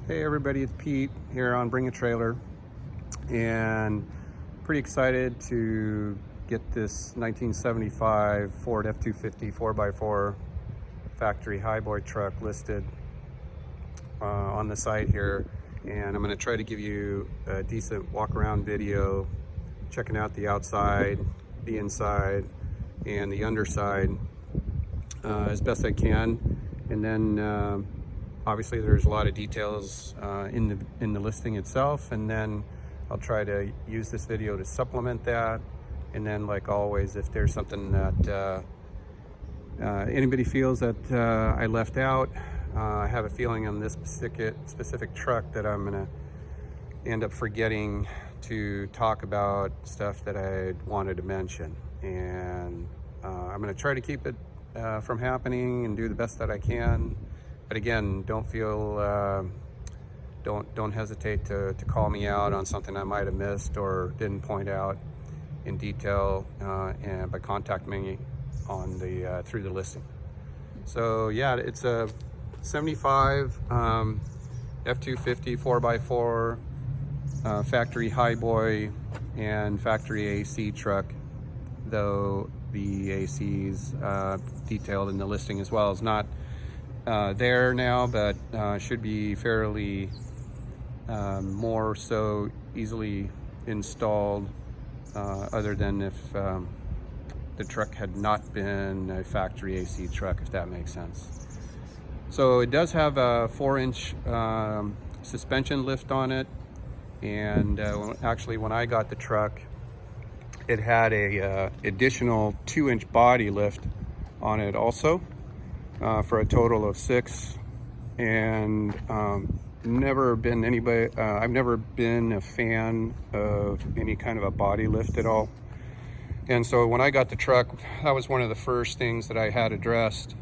Hey everybody, it's Pete here on Bring a Trailer, and pretty excited to get this 1975 Ford F-250 4x4 factory Highboy truck listed on the site here. And I'm going to try to give you a decent walk around video, checking out the outside, the inside, and the underside as best I can. And then obviously there's a lot of details in the listing itself, and then I'll try to use this video to supplement that. And then, like always, if there's something that anybody feels that I left out, I have a feeling on this specific truck that I'm gonna end up forgetting to talk about stuff that I wanted to mention, and I'm gonna try to keep it from happening and do the best that I can. But again, don't hesitate to call me out on something I might have missed or didn't point out in detail, and by contacting me on the through the listing. So yeah, it's a 75 F-250 4x4 factory Highboy and factory AC truck, though the AC's detailed in the listing as well. It's not there now, but should be fairly more so easily installed, other than if the truck had not been a factory AC truck, if that makes sense. So it does have a 4-inch suspension lift on it, and actually when I got the truck, it had a additional 2-inch body lift on it also, for a total of 6. And I've never been a fan of any kind of a body lift at all. And so when I got the truck, that was one of the first things that I had addressed,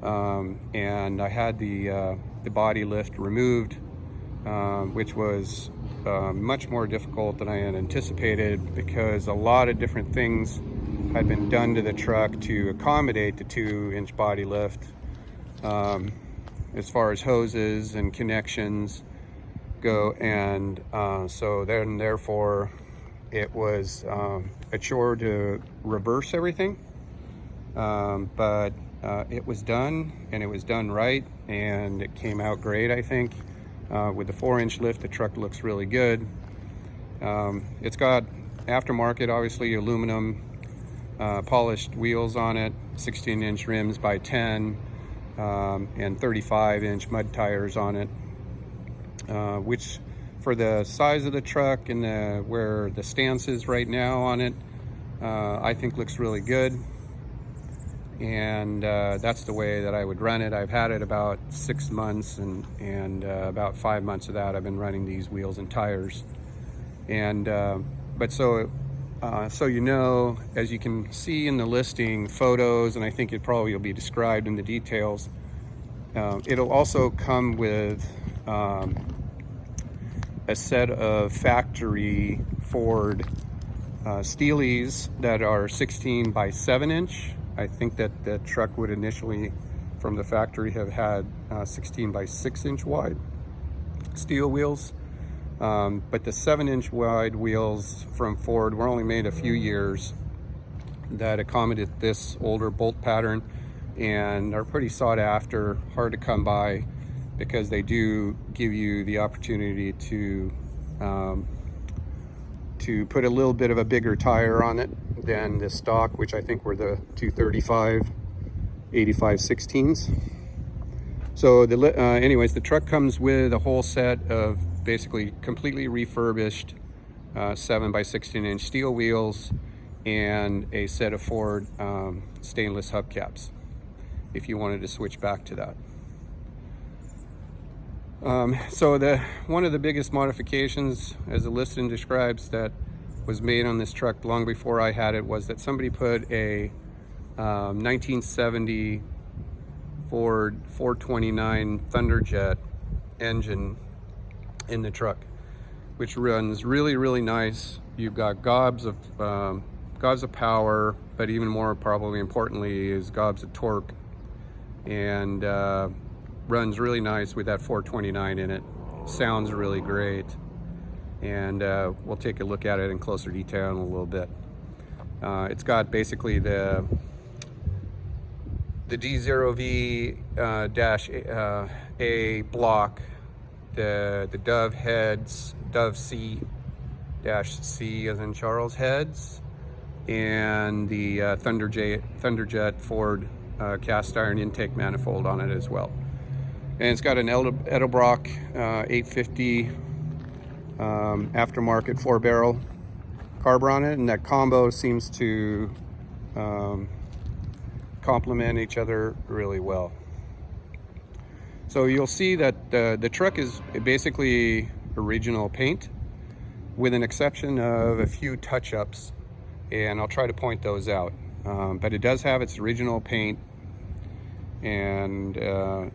and I had the body lift removed, which was much more difficult than I had anticipated, because a lot of different things had been done to the truck to accommodate the 2-inch body lift, as far as hoses and connections go. And so then therefore it was a chore to reverse everything, but it was done, and it was done right, and it came out great. I think with the 4-inch lift, the truck looks really good. It's got aftermarket, obviously, aluminum polished wheels on it, 16-inch rims by 10, and 35-inch mud tires on it, which for the size of the truck and where the stance is right now on it, I think looks really good. And that's the way that I would run it. I've had it about 6 months, and about 5 months of that I've been running these wheels and tires. And but so you know, as you can see in the listing photos, and I think it probably will be described in the details, it'll also come with a set of factory Ford Steelies that are 16 by 7-inch. I think that the truck would initially, from the factory, have had 16 by 6-inch wide steel wheels. But the 7-inch wide wheels from Ford were only made a few years, that accommodate this older bolt pattern, and are pretty sought after, hard to come by, because they do give you the opportunity to put a little bit of a bigger tire on it than the stock, which I think were the 235 85/16s. So anyways, the truck comes with a whole set of basically completely refurbished 7 by 16-inch steel wheels, and a set of Ford stainless hubcaps, if you wanted to switch back to that. So one of the biggest modifications, as the listing describes, that was made on this truck long before I had it, was that somebody put a 1970 Ford 429 Thunderjet engine in the truck, which runs really, really nice. You've got gobs of power, but even more probably importantly is gobs of torque, and runs really nice with that 429 in it. sounds really great. And we'll take a look at it in closer detail in a little bit. It's got basically the D0V dash A block, the Dove heads, Dove C dash C as in Charles heads, and the Thunderjet Ford cast iron intake manifold on it as well. And it's got an Edelbrock 850 aftermarket 4-barrel carb on it, and that combo seems to complement each other really well. So you'll see that the truck is basically original paint, with an exception of a few touch-ups, and I'll try to point those out. But it does have its original paint, and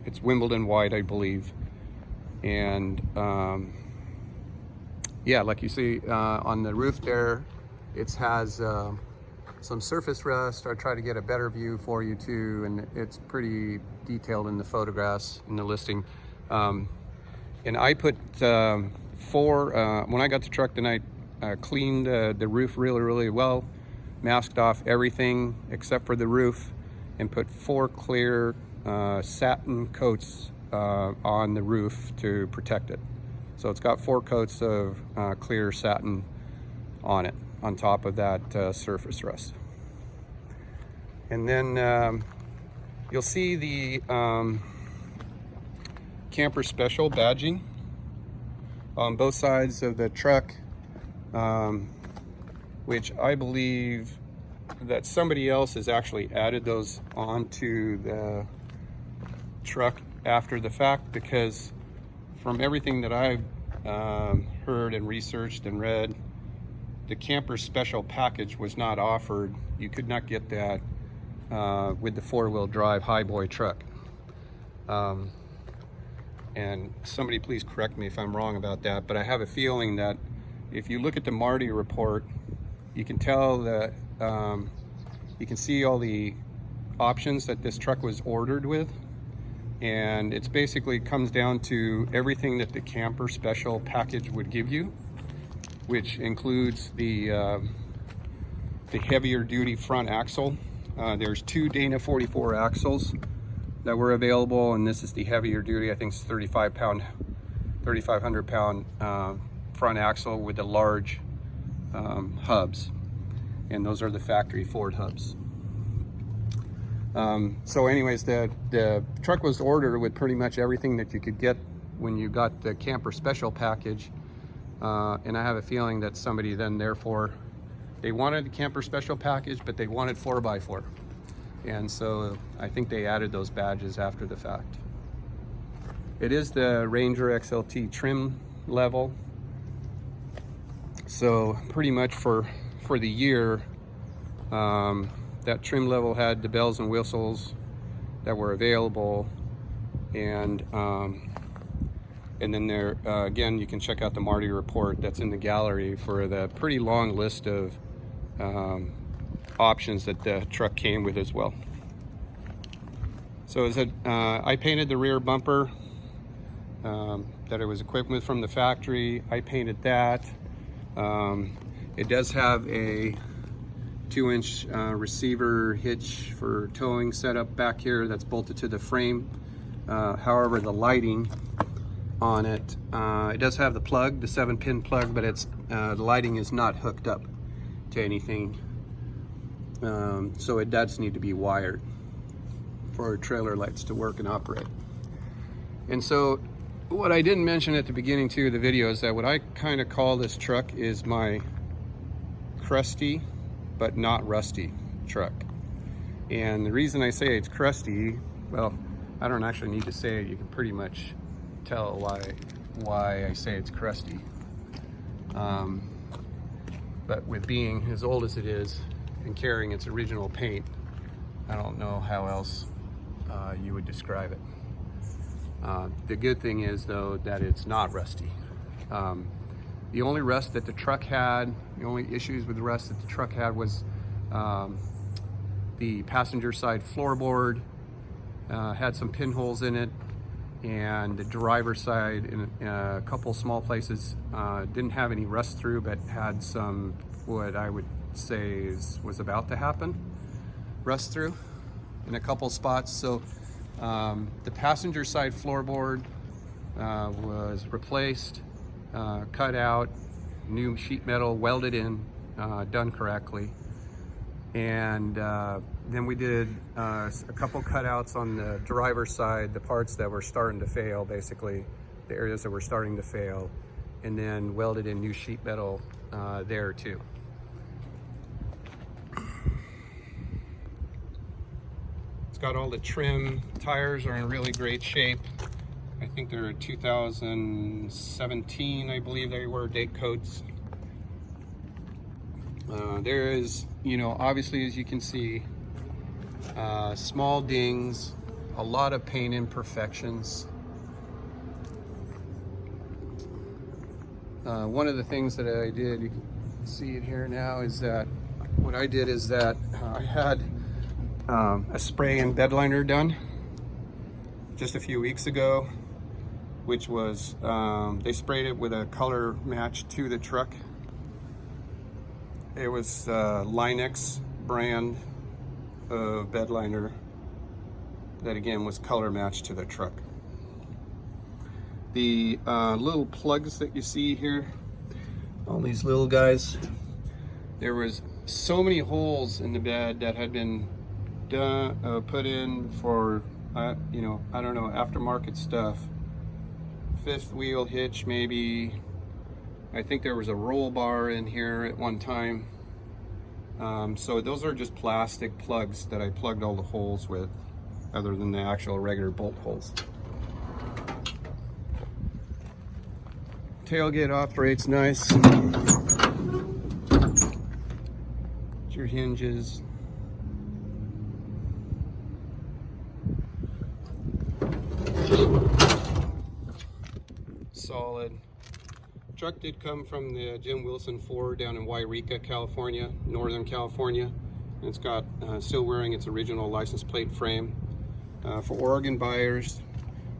it's Wimbledon white, I believe. And yeah, like you see on the roof there, it has some surface rust. I try to get a better view for you too, and it's pretty detailed in the photographs in the listing. And I put when I got the truck tonight, cleaned the roof really well, masked off everything except for the roof, and put 4 clear satin coats on the roof to protect it. So it's got 4 coats of clear satin on it, on top of that surface rust. And then you'll see the Camper Special badging on both sides of the truck, which I believe that somebody else has actually added those onto the truck after the fact, because from everything that I've heard and researched and read, the Camper Special package was not offered. You could not get that with the 4-wheel drive Highboy truck. And somebody please correct me if I'm wrong about that, but I have a feeling that if you look at the Marty report, you can tell that you can see all the options that this truck was ordered with, and it's basically comes down to everything that the Camper Special package would give you, which includes the heavier duty front axle. There's 2 Dana 44 axles that were available, and this is the heavier duty. I think it's 3,500 pound front axle with the large hubs, and those are the factory Ford hubs. So anyways, the truck was ordered with pretty much everything that you could get when you got the Camper Special package, and I have a feeling that somebody then, therefore, they wanted the Camper Special package, but they wanted 4x4, and so I think they added those badges after the fact. It is the Ranger XLT trim level, so pretty much for the year, that trim level had the bells and whistles that were available, and then there again, you can check out the Marty report that's in the gallery for the pretty long list of options that the truck came with as well. So as I painted the rear bumper that it was equipped with from the factory. I painted that. It does have a 2-inch receiver hitch for towing setup back here that's bolted to the frame. However, the lighting on it, it does have the plug, the 7-pin plug, but it's the lighting is not hooked up to anything, so it does need to be wired for trailer lights to work and operate. And so what I didn't mention at the beginning too of the video is that what I kind of call this truck is my crusty but not rusty truck. And the reason I say it's crusty, well, I don't actually need to say it. You can pretty much tell why I say it's crusty. But with being as old as it is and carrying its original paint, I don't know how else you would describe it. The good thing is though that it's not rusty. The only rust that the truck had, the only issues with the rust that the truck had was the passenger side floorboard had some pinholes in it, and the driver's side in a couple small places didn't have any rust through, but had some, what I would say was about to happen, rust through in a couple spots. So the passenger side floorboard was replaced, cut out, new sheet metal welded in, done correctly. And then we did a couple cutouts on the driver's side, the parts that were starting to fail, basically the areas that were starting to fail, and then welded in new sheet metal there too. It's got all the trim. Tires are in really great shape. I think they're 2017, I believe they were, date codes. There is, obviously, as you can see, small dings, a lot of paint imperfections. One of the things that I did, you can see it here now, is that what I did is that I had a spray and bed liner done just a few weeks ago, which was, they sprayed it with a color match to the truck. It was Linex brand of bed liner that again was color matched to the truck. The little plugs that you see here, all these little guys, there was so many holes in the bed that had been done, put in for, I don't know, aftermarket stuff. Fifth wheel hitch maybe. I think there was a roll bar in here at one time. So those are just plastic plugs that I plugged all the holes with, other than the actual regular bolt holes. Tailgate operates nice. Your hinges. Solid. Truck did come from the Jim Wilson Ford down in Yreka, California, Northern California. And it's got still wearing its original license plate frame. For Oregon buyers,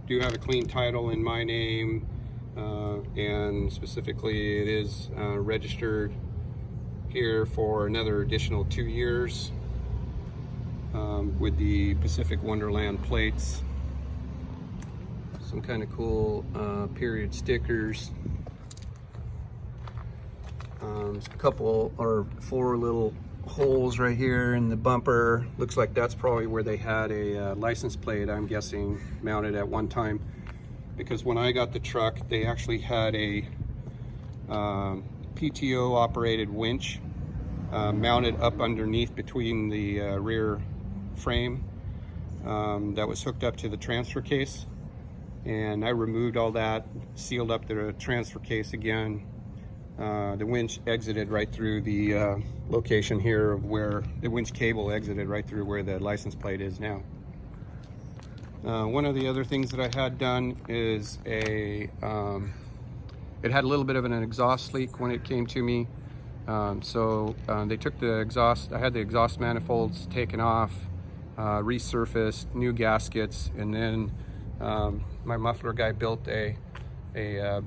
do have a clean title in my name, and specifically it is registered here for another additional 2 years with the Pacific Wonderland plates. Some kind of cool period stickers. A couple or 4 little holes right here in the bumper. Looks like that's probably where they had a license plate, I'm guessing, mounted at one time. Because when I got the truck, they actually had a PTO operated winch mounted up underneath between the rear frame that was hooked up to the transfer case. And I removed all that, sealed up the transfer case again. The winch exited right through the location here of where the winch cable exited right through where the license plate is now. One of the other things that I had done is it had a little bit of an exhaust leak when it came to me. So they took the exhaust, I had the exhaust manifolds taken off, resurfaced, new gaskets, and then my muffler guy built a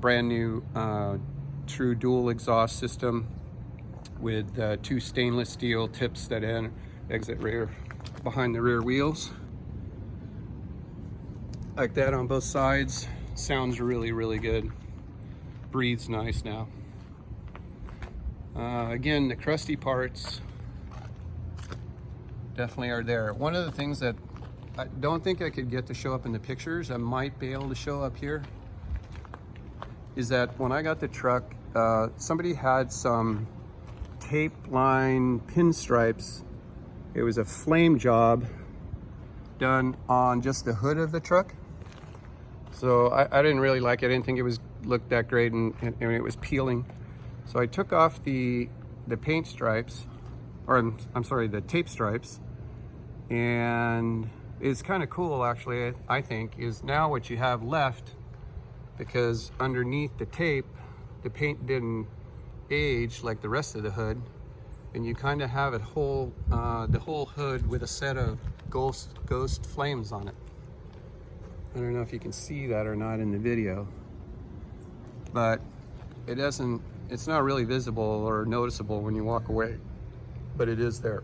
brand new true dual exhaust system with 2 stainless steel tips that exit rear behind the rear wheels. Like that on both sides. Sounds really, really good. Breathes nice now. Again, the crusty parts definitely are there. One of the things that I don't think I could get to show up in the pictures, I might be able to show up here, is that when I got the truck, somebody had some tape line pinstripes. It was a flame job done on just the hood of the truck. So I didn't really like it. I didn't think it looked that great, and it was peeling. So I took off the paint stripes, or I'm sorry, the tape stripes, and it's kind of cool actually, I think, is now what you have left, because underneath the tape, the paint didn't age like the rest of the hood, and you kind of have the whole hood with a set of ghost flames on it. I don't know if you can see that or not in the video, but it's not really visible or noticeable when you walk away, but it is there.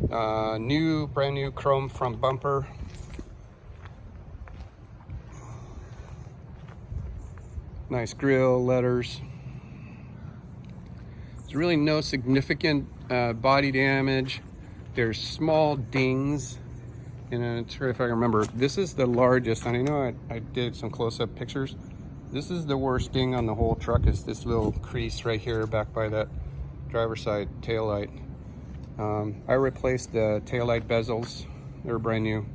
Brand new chrome front bumper. Nice grille, letters. There's really no significant body damage. There's small dings. And I'm sure if I remember, this is the largest, and I know I did some close-up pictures. This is the worst ding on the whole truck, is this little crease right here back by that driver's side tail light. I replaced the tail light bezels. They're brand new,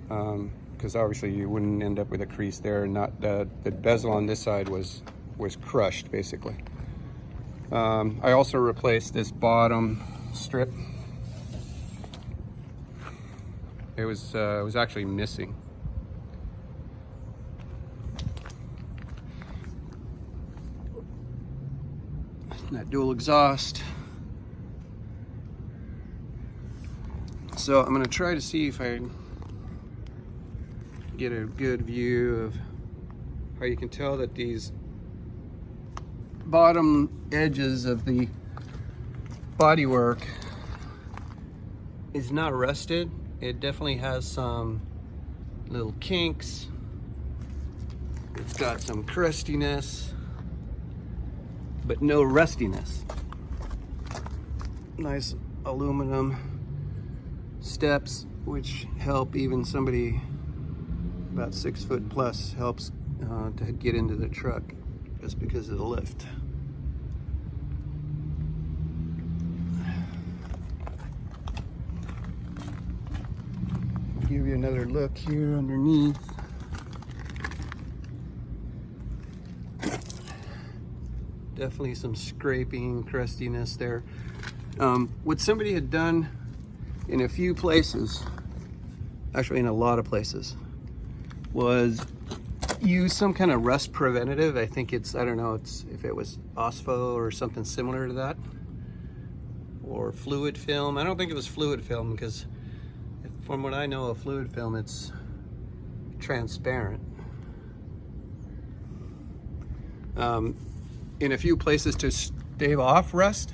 because obviously you wouldn't end up with a crease there. Not the bezel on this side was crushed basically. I also replaced this bottom strip. It was actually missing. That dual exhaust. So I'm gonna try to see if I get a good view of how you can tell that these bottom edges of the bodywork is not rusted. It definitely has some little kinks. It's got some crustiness, but no rustiness. Nice aluminum steps, which help even somebody about 6 foot plus, helps to get into the truck just because of the lift. Give you another look here underneath. Definitely some scraping, crustiness there. What somebody had done in a few places, actually in a lot of places, was use some kind of rust preventative. I think it's, I don't know, it's if it was OSFO or something similar to that, or fluid film. I don't think it was fluid film, because from what I know of fluid film, it's transparent. In a few places to stave off rust,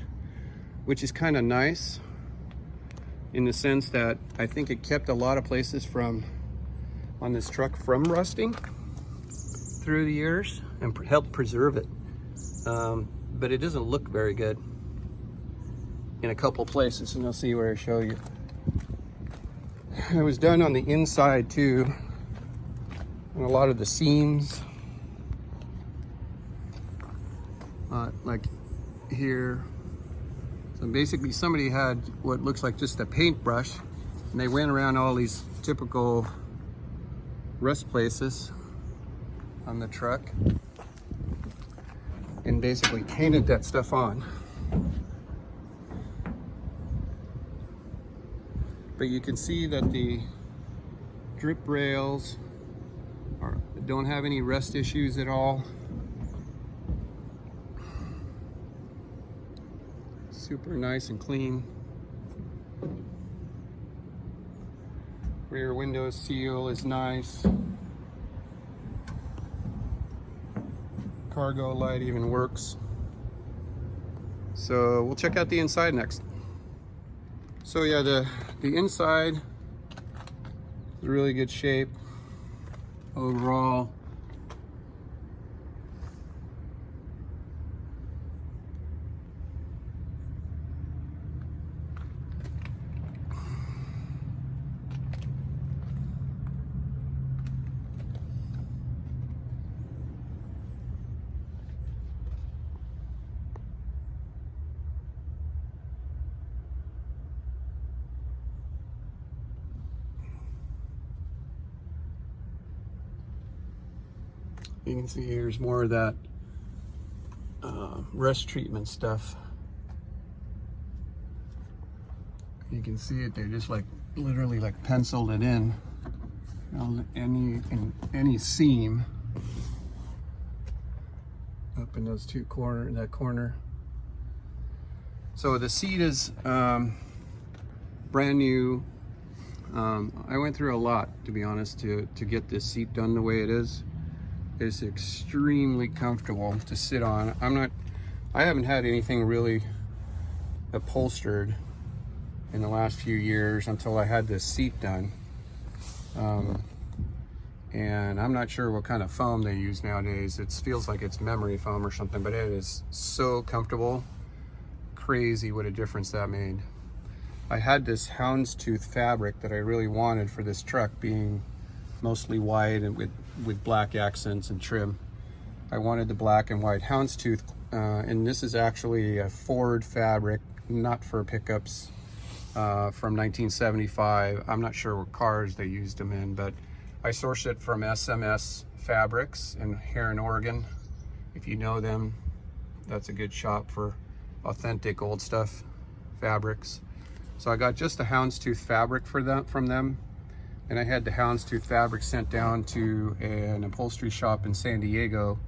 which is kind of nice in the sense that I think it kept a lot of places on this truck from rusting through the years and helped preserve it. But it doesn't look very good in a couple places, and I'll see where I show you. It was done on the inside too, and a lot of the seams, like here. So basically somebody had what looks like just a paintbrush, and they went around all these typical rust places on the truck and basically painted that stuff on. But you can see that the drip rails don't have any rust issues at all. Super nice and clean. Rear window seal is nice. Cargo light even works. So we'll check out the inside next. So yeah, the inside is in really good shape overall. You can see here's more of that rust treatment stuff. You can see it, they're just like literally like penciled it in. Any seam up in those that corner. So the seat is brand new I went through a lot, to be honest, to get this seat done the way it is. It's extremely comfortable to sit on. I haven't had anything really upholstered in the last few years until I had this seat done. And I'm not sure what kind of foam they use nowadays. It feels like it's memory foam or something, but it is so comfortable. Crazy what a difference that made. I had this houndstooth fabric that I really wanted for this truck, being mostly white and with black accents and trim. I wanted the black and white houndstooth, and this is actually a Ford fabric, not for pickups, from 1975. I'm not sure what cars they used them in, but I sourced it from SMS Fabrics here in Oregon. If you know them, that's a good shop for authentic old stuff fabrics. So I got just the houndstooth fabric from them, and I had the houndstooth fabric sent down to an upholstery shop in San Diego,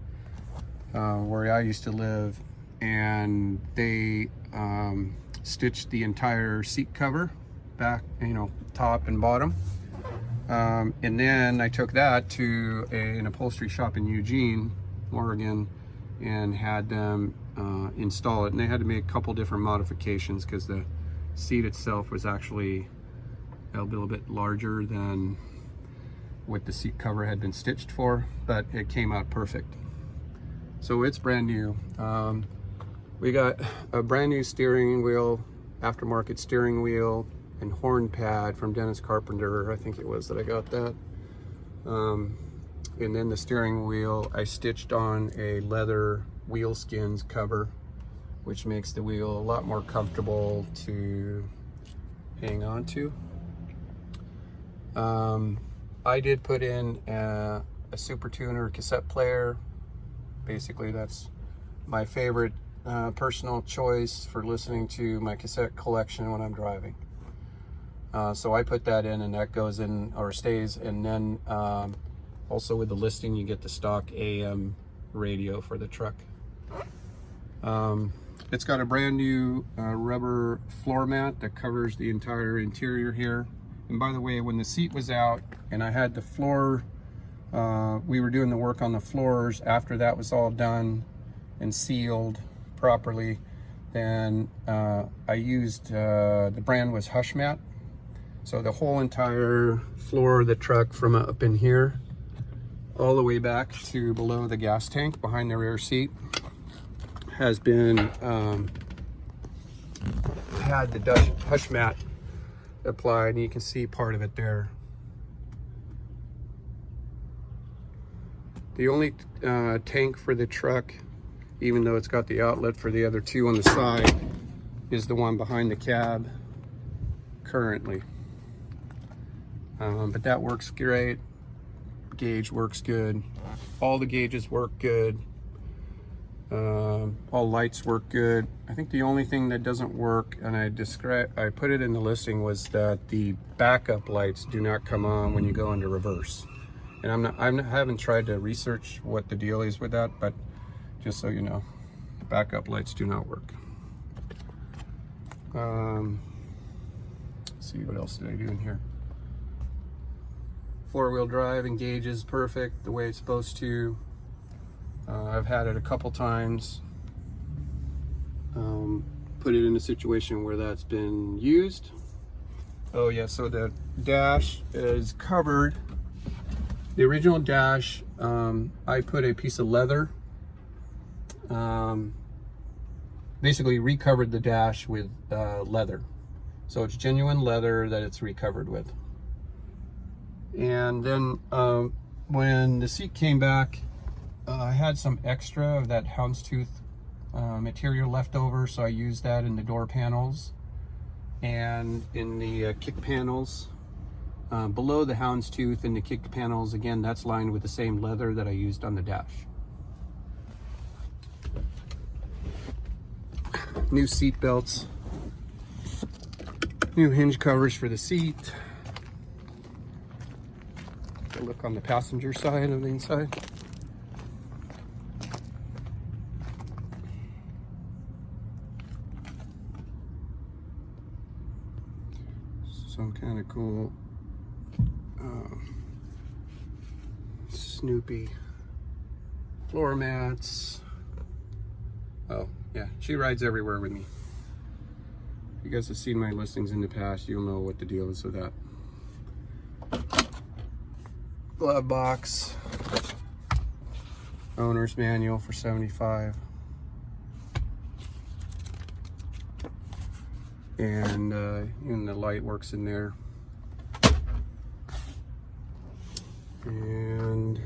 where I used to live, and they stitched the entire seat cover back, top and bottom. And then I took that to an upholstery shop in Eugene, Oregon, and had them install it. And they had to make a couple different modifications because the seat itself was actually a little bit larger than what the seat cover had been stitched for, but it came out perfect. So it's brand new. We got a brand new steering wheel, aftermarket steering wheel, and horn pad from Dennis Carpenter, I think it was that I got that. And then the steering wheel, I stitched on a leather wheel skins cover, which makes the wheel a lot more comfortable to hang on to. I did put in a Super Tuner cassette player. Basically, that's my favorite personal choice for listening to my cassette collection when I'm driving. So I put that in, and that goes in or stays. And then also with the listing, you get the stock AM radio for the truck. It's got a brand new rubber floor mat that covers the entire interior here. And by the way, when the seat was out and I had the floor, we were doing the work on the floors. After that was all done and sealed properly, then I used, the brand was Hush Mat. So the whole entire floor of the truck, from up in here all the way back to below the gas tank behind the rear seat, has been had the Hush Mat applied, and you can see part of it there. The only tank for the truck, even though it's got the outlet for the other two on the side, is the one behind the cab currently. But that works great. Gauge works good. All the gauges work good. All lights work good. I think the only thing that doesn't work, and I put it in the listing, was that the backup lights do not come on when you go into reverse. And I haven't tried to research what the deal is with that, but just so you know, backup lights do not work. Let's see, what else did I do in here? Four-wheel drive engages perfect the way it's supposed to. I've had it a couple times. Put it in a situation where that's been used. Oh yeah, so the dash is covered. The original dash, I put a piece of leather, basically recovered the dash with leather. So it's genuine leather that it's recovered with. And then when the seat came back, I had some extra of that houndstooth material left over, so I used that in the door panels and in the kick panels. Below the houndstooth in the kick panels, again, that's lined with the same leather that I used on the dash. New seat belts, new hinge covers for the seat. Take a look on the passenger side of the inside. Some kind of cool Snoopy. Floor mats. Oh, yeah, she rides everywhere with me. If you guys have seen my listings in the past, you'll know what the deal is with that. Glove box. Owner's manual for $75. And even the light works in there. And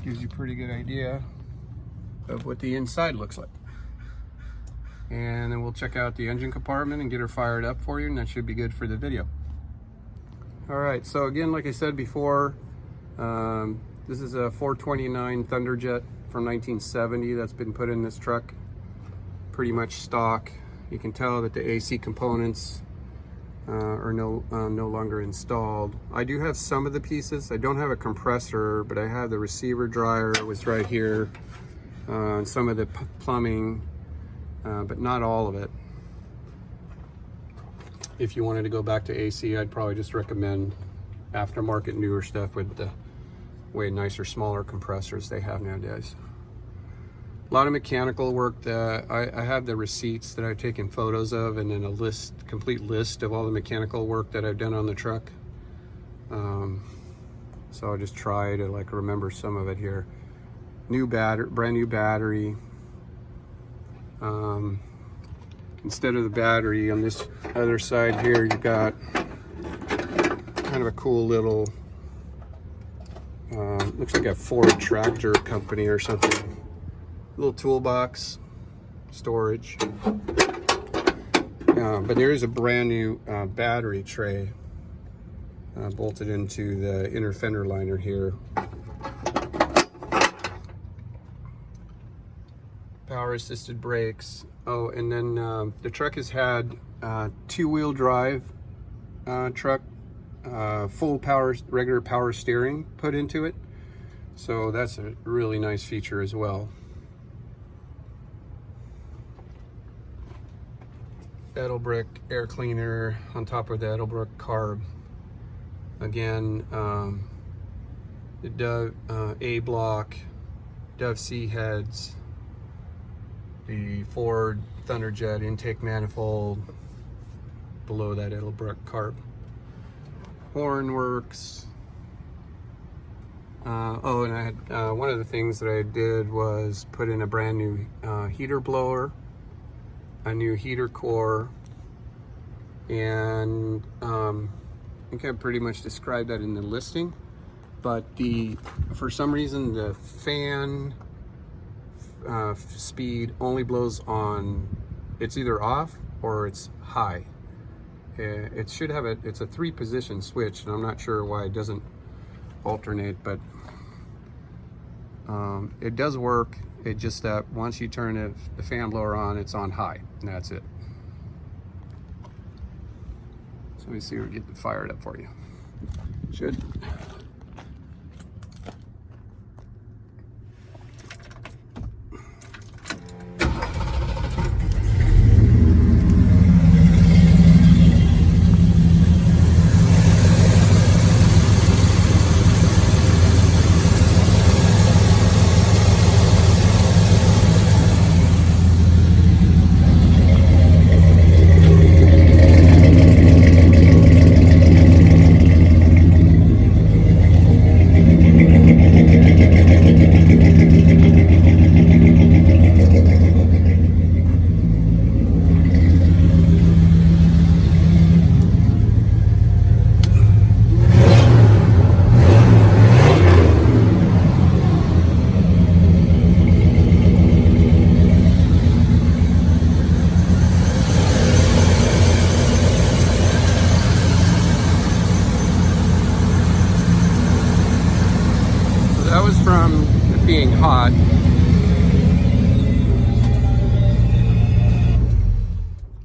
gives you a pretty good idea of what the inside looks like. And then we'll check out the engine compartment and get her fired up for you, and that should be good for the video. All right, so again, like I said before, this is a 429 Thunderjet from 1970 that's been put in this truck. Pretty much stock. You can tell that the AC components are no longer installed. I do have some of the pieces. I don't have a compressor, but I have the receiver dryer was right here, and some of the plumbing, but not all of it. If you wanted to go back to AC, I'd probably just recommend aftermarket newer stuff with the way nicer, smaller compressors they have nowadays. A lot of mechanical work that I have the receipts that I've taken photos of, and then a complete list of all the mechanical work that I've done on the truck. So I'll just try to like remember some of it here. Brand new battery. Instead of the battery on this other side here, you've got kind of a cool little, looks like a Ford tractor company or something. Little toolbox storage, but there is a brand new battery tray bolted into the inner fender liner here. Power assisted brakes. Oh, and then the truck has had two-wheel drive truck, full power, regular power steering put into it, so that's a really nice feature as well. Edelbrick air cleaner on top of the Edelbrick carb. Again, the Dove A block, Dove C heads, the Ford Thunderjet intake manifold below that Edelbrick carb. Horn works. Oh, and I had one of the things that I did was put in a brand new heater blower, a new heater core, and I think I pretty much described that in the listing, but for some reason the fan speed only blows on, it's either off or it's high. It should have it's a 3-position switch, and I'm not sure why it doesn't alternate, but it does work. It just that once you turn the fan blower on, it's on high, and that's it. So let me see if we get it fired up for you. Should. That was from it being hot.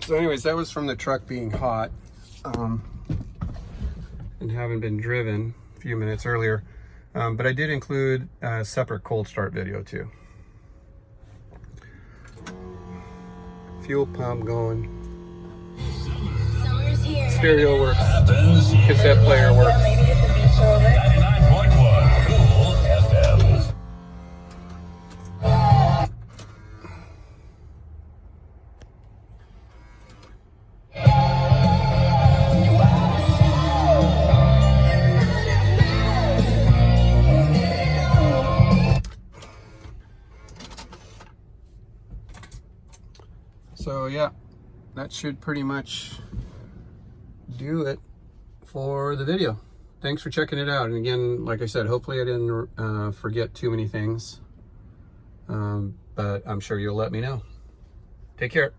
So anyways, that was from the truck being hot and having been driven a few minutes earlier. But I did include a separate cold start video too. Fuel pump going. Stereo works. Cassette player works. So yeah, that should pretty much do it for the video. Thanks for checking it out. And again, like I said, hopefully I didn't forget too many things, but I'm sure you'll let me know. Take care.